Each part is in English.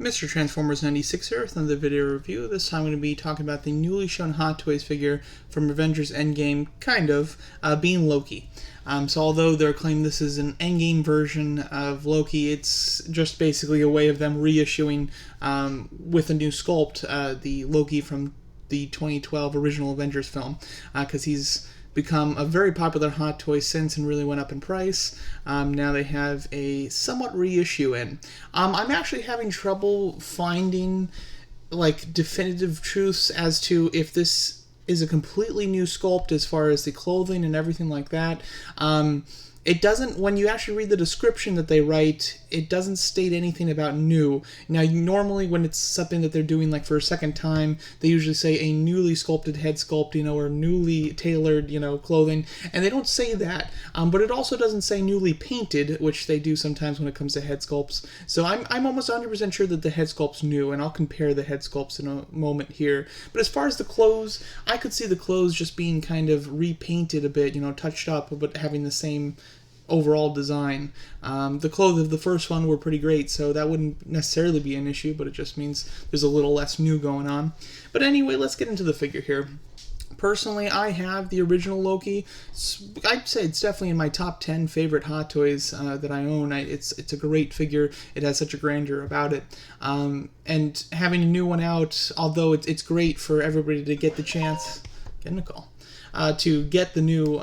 Mr. Transformers 96 here with another video review. This time I'm going to be talking about the newly shown Hot Toys figure from Avengers Endgame, being Loki. So although they're claiming this is an Endgame version of Loki, it's just basically a way of them reissuing, with a new sculpt, the Loki from the 2012 original Avengers film, because he's become a very popular Hot Toy since and really went up in price. Now they have a somewhat reissue in. I'm actually having trouble finding definitive truths as to if this is a completely new sculpt as far as the clothing and everything like that. It doesn't, when you actually read the description that they write, it doesn't state anything about new. Now, normally when it's something that they're doing for a second time, they usually say a newly sculpted head sculpt, or newly tailored, clothing, and they don't say that. But it also doesn't say newly painted, which they do sometimes when it comes to head sculpts. So I'm almost 100% sure that the head sculpt's new, and I'll compare the head sculpts in a moment here. But as far as the clothes, I could see the clothes just being kind of repainted a bit, touched up, but having the same overall design. The clothes of the first one were pretty great, so that wouldn't necessarily be an issue, but it just means there's a little less new going on. But anyway, let's get into the figure here. Personally, I have the original Loki. I'd say it's definitely in my top 10 favorite Hot Toys that I own. It's a great figure. It has such a grandeur about it. And having a new one out, although it's great for everybody to get the chance, getting a call, to get the new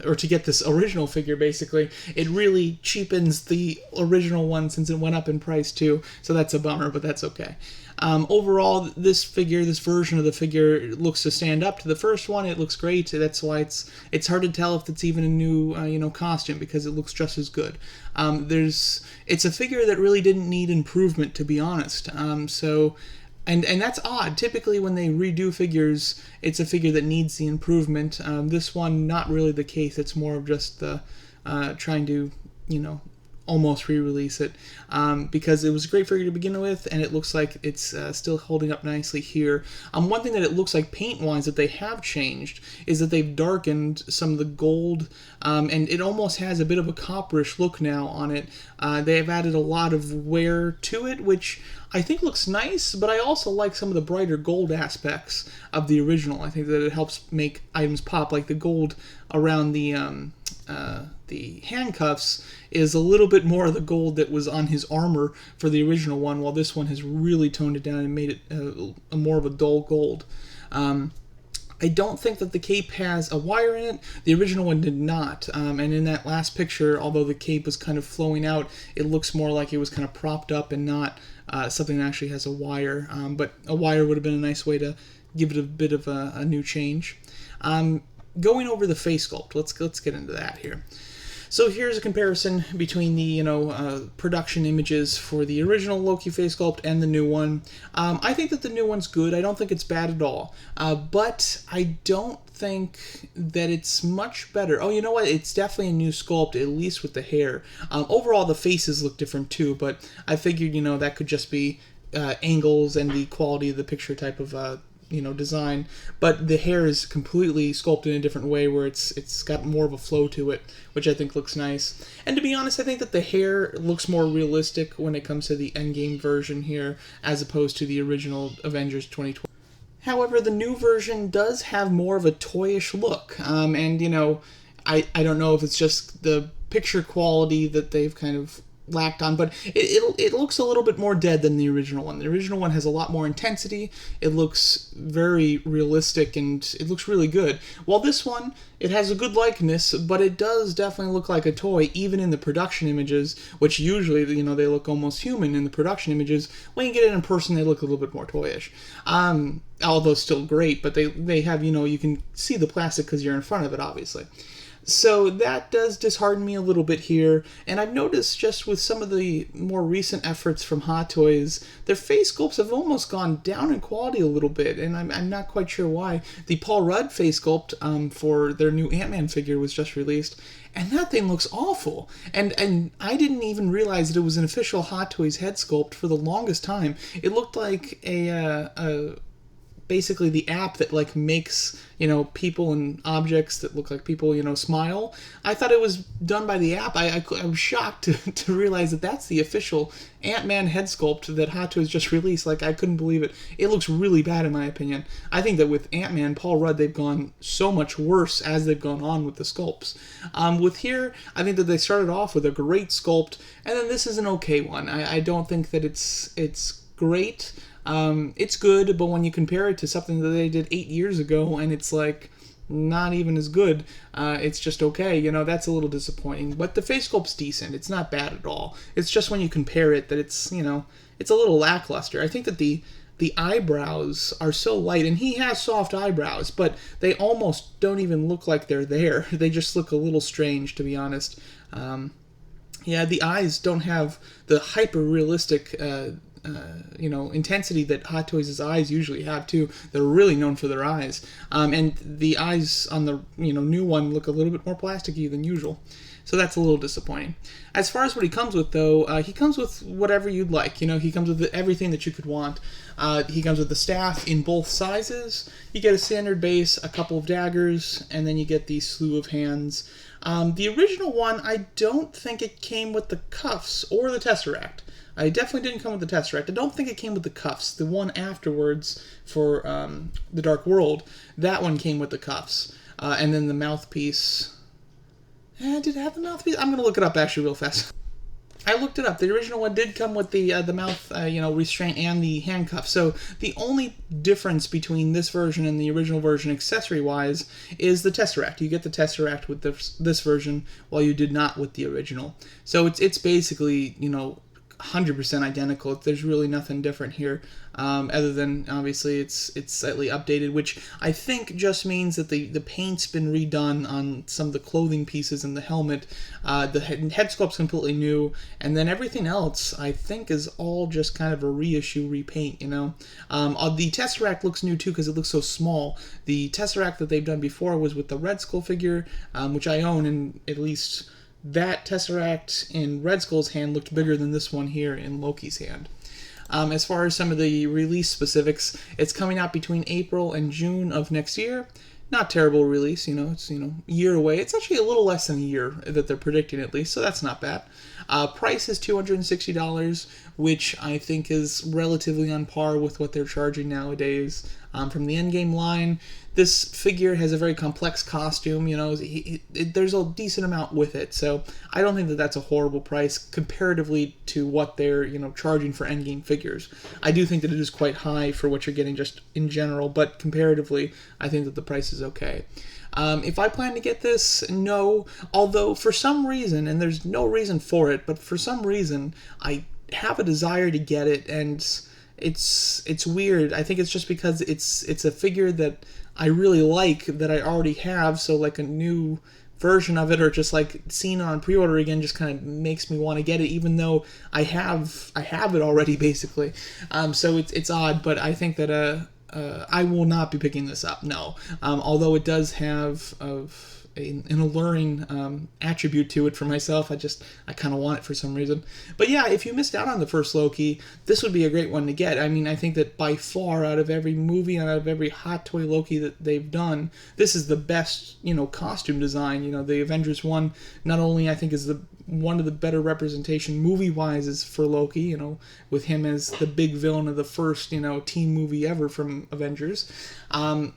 or to get this original figure, basically, it really cheapens the original one since it went up in price too, so that's a bummer, but that's okay. Overall, this version of the figure looks to stand up to the first one. It looks great. That's why it's hard to tell if it's even a new costume, because it looks just as good. It's a figure that really didn't need improvement, to be honest. And that's odd. Typically, when they redo figures, it's a figure that needs the improvement. This one, not really the case. It's more of just the trying to, almost re-release it, because it was a great figure to begin with, and it looks like it's still holding up nicely here. One thing that it looks like paint-wise that they have changed is that they've darkened some of the gold, and it almost has a bit of a copperish look now on it. They have added a lot of wear to it, which I think looks nice, but I also like some of the brighter gold aspects of the original. I think that it helps make items pop, like the gold around the handcuffs is a little bit more of the gold that was on his armor for the original one, while this one has really toned it down and made it a more of a dull gold. I don't think that the cape has a wire in it. The original one did not. And in that last picture, although the cape was kind of flowing out, it looks more like it was kind of propped up and not something that actually has a wire. But a wire would have been a nice way to give it a bit of a new change. Going over the face sculpt, let's get into that here. So here's a comparison between the production images for the original Loki face sculpt and the new one. I think that the new one's good. I don't think it's bad at all. But I don't think that it's much better. Oh, you know what? It's definitely a new sculpt, at least with the hair. Overall, the faces look different too, but I figured that could just be angles and the quality of the picture type of design, but the hair is completely sculpted in a different way, where it's got more of a flow to it, which I think looks nice. And to be honest, I think that the hair looks more realistic when it comes to the Endgame version here, as opposed to the original Avengers 2012. However, the new version does have more of a toyish look, and I don't know if it's just the picture quality that they've kind of lacked on, but it looks a little bit more dead than the original one. The original one has a lot more intensity. It looks very realistic, and it looks really good. While this one, it has a good likeness, but it does definitely look like a toy, even in the production images, which usually, they look almost human in the production images. When you get it in person, they look a little bit more toyish. Although still great, but they have, you can see the plastic because you're in front of it, obviously. So that does dishearten me a little bit here, and I've noticed just with some of the more recent efforts from Hot Toys, their face sculpts have almost gone down in quality a little bit, and I'm not quite sure why. The Paul Rudd face sculpt for their new Ant-Man figure was just released, and that thing looks awful. And I didn't even realize that it was an official Hot Toys head sculpt for the longest time. It looked like a basically the app that like makes, people and objects that look like people, smile. I thought it was done by the app. I was shocked to realize that that's the official Ant-Man head sculpt that Hot Toys just released. Like, I couldn't believe it. It looks really bad in my opinion. I think that with Ant-Man, Paul Rudd, they've gone so much worse as they've gone on with the sculpts. With here, I think that they started off with a great sculpt, and then this is an okay one. I don't think that it's great. It's good, but when you compare it to something that they did 8 years ago, and it's like not even as good, it's just okay. That's a little disappointing. But the face sculpt's decent. It's not bad at all. It's just when you compare it that it's it's a little lackluster. I think that the eyebrows are so light, and he has soft eyebrows, but they almost don't even look like they're there. They just look a little strange, to be honest. Yeah, the eyes don't have the hyper-realistic intensity that Hot Toys' eyes usually have too. They're really known for their eyes, and the eyes on the new one look a little bit more plasticky than usual. So that's a little disappointing. As far as what he comes with, though, he comes with whatever you'd like. He comes with everything that you could want. He comes with the staff in both sizes. You get a standard base, a couple of daggers, and then you get the slew of hands. The original one, I don't think it came with the cuffs or the Tesseract. I definitely didn't come with the Tesseract. I don't think it came with the cuffs. The one afterwards for the Dark World, that one came with the cuffs. And then the mouthpiece... did it have the mouthpiece? I'm going to look it up actually real fast. I looked it up. The original one did come with the mouth restraint and the handcuffs. So the only difference between this version and the original version accessory-wise is the Tesseract. You get the Tesseract with this version while you did not with the original. So it's basically, 100% identical. There's really nothing different here, other than obviously it's slightly updated, which I think just means that the paint's been redone on some of the clothing pieces and the helmet. The head sculpt's completely new, and then everything else I think is all just kind of a reissue, repaint. The Tesseract looks new too because it looks so small. The Tesseract that they've done before was with the Red Skull figure, which I own, and at least that Tesseract in Red Skull's hand looked bigger than this one here in Loki's hand. As far as some of the release specifics, it's coming out between April and June of next year. Not terrible release, it's a year away. It's actually a little less than a year that they're predicting at least, so that's not bad. Price is $260, which I think is relatively on par with what they're charging nowadays. From the Endgame line, this figure has a very complex costume, there's a decent amount with it, so I don't think that that's a horrible price comparatively to what they're, charging for Endgame figures. I do think that it is quite high for what you're getting just in general, but comparatively, I think that the price is okay. If I plan to get this, no, although for some reason, and there's no reason for it, but for some reason, I have a desire to get it, and it's weird. I think it's just because it's a figure that I really like that I already have, so like a new version of it or just like seeing it on pre-order again just kind of makes me want to get it, even though I have it already basically. So it's odd, but I think that I will not be picking this up, no. Although it does have an alluring attribute to it for myself. I kind of want it for some reason. But yeah, if you missed out on the first Loki, this would be a great one to get. I mean, I think that by far, out of every movie and out of every Hot Toy Loki that they've done, this is the best, costume design. The Avengers one, not only I think is one of the better representation movie-wise is for Loki, with him as the big villain of the first, team movie ever from Avengers.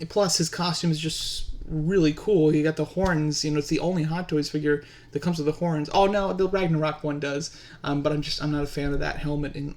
Plus, his costume is just really cool. You got the horns, it's the only Hot Toys figure that comes with the horns. Oh no, the Ragnarok one does, but I'm not a fan of that helmet in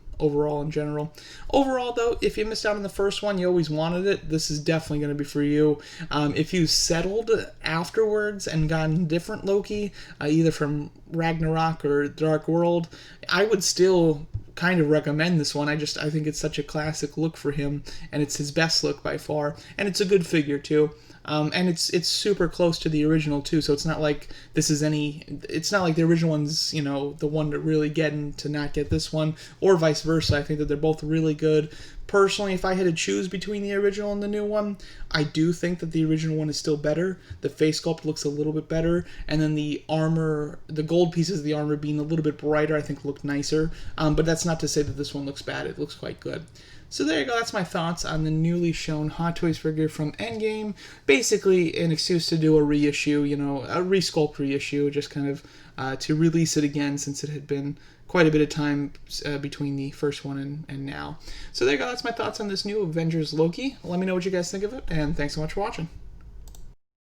general. Overall though, if you missed out on the first one, you always wanted it, this is definitely going to be for you. If you settled afterwards and gotten different Loki, either from Ragnarok or Dark World, I would still kind of recommend this one. I think it's such a classic look for him, and it's his best look by far, and it's a good figure too. And it's super close to the original too, so it's not like it's not like the original one's, the one to really get and to not get this one, or vice versa. I think that they're both really good. Personally, if I had to choose between the original and the new one, I do think that the original one is still better. The face sculpt looks a little bit better, and then the armor, the gold pieces of the armor being a little bit brighter, I think look nicer. But that's not to say that this one looks bad. It looks quite good. So there you go, that's my thoughts on the newly shown Hot Toys figure from Endgame. Basically an excuse to do a reissue, you know, a resculpt reissue, just kind of to release it again since it had been quite a bit of time between the first one and now. So there you go, that's my thoughts on this new Avengers Loki. Let me know what you guys think of it, and thanks so much for watching.